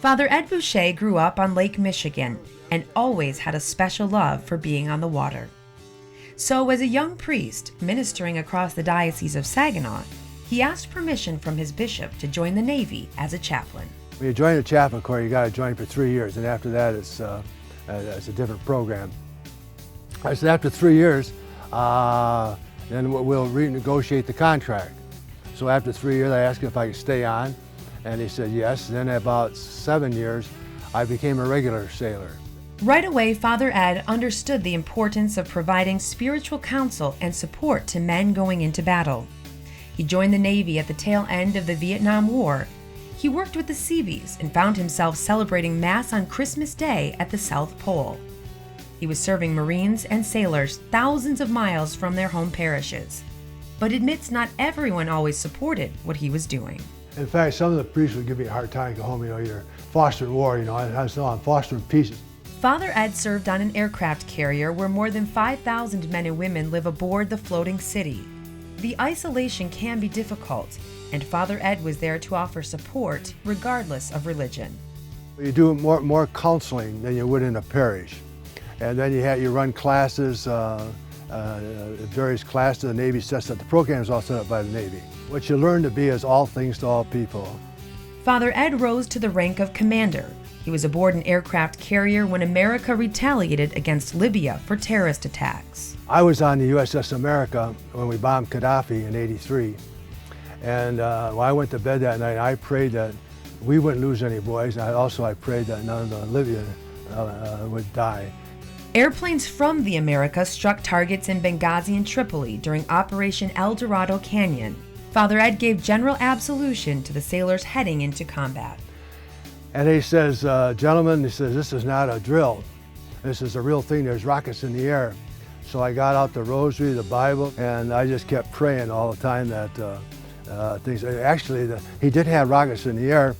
Father Ed Boucher grew up on Lake Michigan and always had a special love for being on the water. So as a young priest ministering across the Diocese of Saginaw, he asked permission from his bishop to join the Navy as a chaplain. When you join the chaplain corps, you got to join for 3 years, and after that it's a different program. I said after 3 years, then we'll renegotiate the contract. So after 3 years, I asked him if I could stay on, and he said yes. Then about 7 years, I became a regular sailor. Right away, Father Ed understood the importance of providing spiritual counsel and support to men going into battle. He joined the Navy at the tail end of the Vietnam War. He worked with the Seabees and found himself celebrating Mass on Christmas Day at the South Pole. He was serving Marines and sailors thousands of miles from their home parishes, but admits not everyone always supported what he was doing. In fact, some of the priests would give me a hard time, go home, you're fostering war, I said, I'm fostering peace. Father Ed served on an aircraft carrier where more than 5,000 men and women live aboard the floating city. The isolation can be difficult, and Father Ed was there to offer support regardless of religion. You do more counseling than you would in a parish. And then you run classes, various classes the Navy sets up. The program is all set up by the Navy. What you learn to be is all things to all people. Father Ed rose to the rank of commander. He was aboard an aircraft carrier when America retaliated against Libya for terrorist attacks. I was on the USS America when we bombed Gaddafi in '83. And when I went to bed that night, I prayed that we wouldn't lose any boys. And I prayed that none of the Libyans would die. Airplanes from the America struck targets in Benghazi and Tripoli during Operation El Dorado Canyon. Father Ed gave general absolution to the sailors heading into combat. And he says, gentlemen, he says, this is not a drill. This is a real thing. There's rockets in the air. So I got out the rosary, the Bible, and I just kept praying all the time that things. Actually, he did have rockets in the air,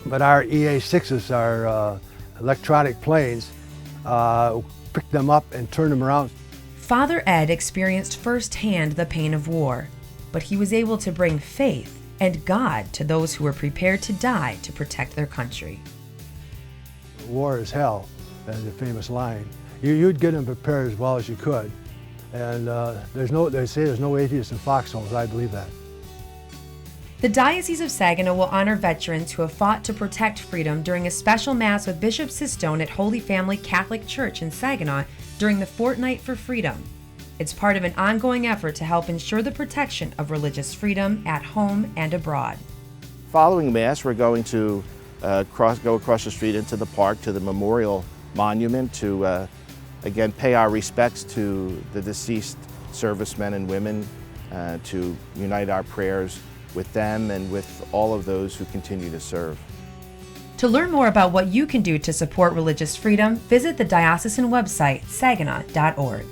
but our EA-6s, our electronic planes, picked them up and turned them around. Father Ed experienced firsthand the pain of war, but he was able to bring faith and God to those who were prepared to die to protect their country. War is hell, is the famous line. You'd get them prepared as well as you could. And they say there's no atheists in foxholes. I believe that. The Diocese of Saginaw will honor veterans who have fought to protect freedom during a special Mass with Bishop Sistone at Holy Family Catholic Church in Saginaw during the Fortnight for Freedom. It's part of an ongoing effort to help ensure the protection of religious freedom at home and abroad. Following Mass, we're going to go across the street into the park to the memorial monument to again pay our respects to the deceased servicemen and women, to unite our prayers with them and with all of those who continue to serve. To learn more about what you can do to support religious freedom, visit the diocesan website, saginaw.org.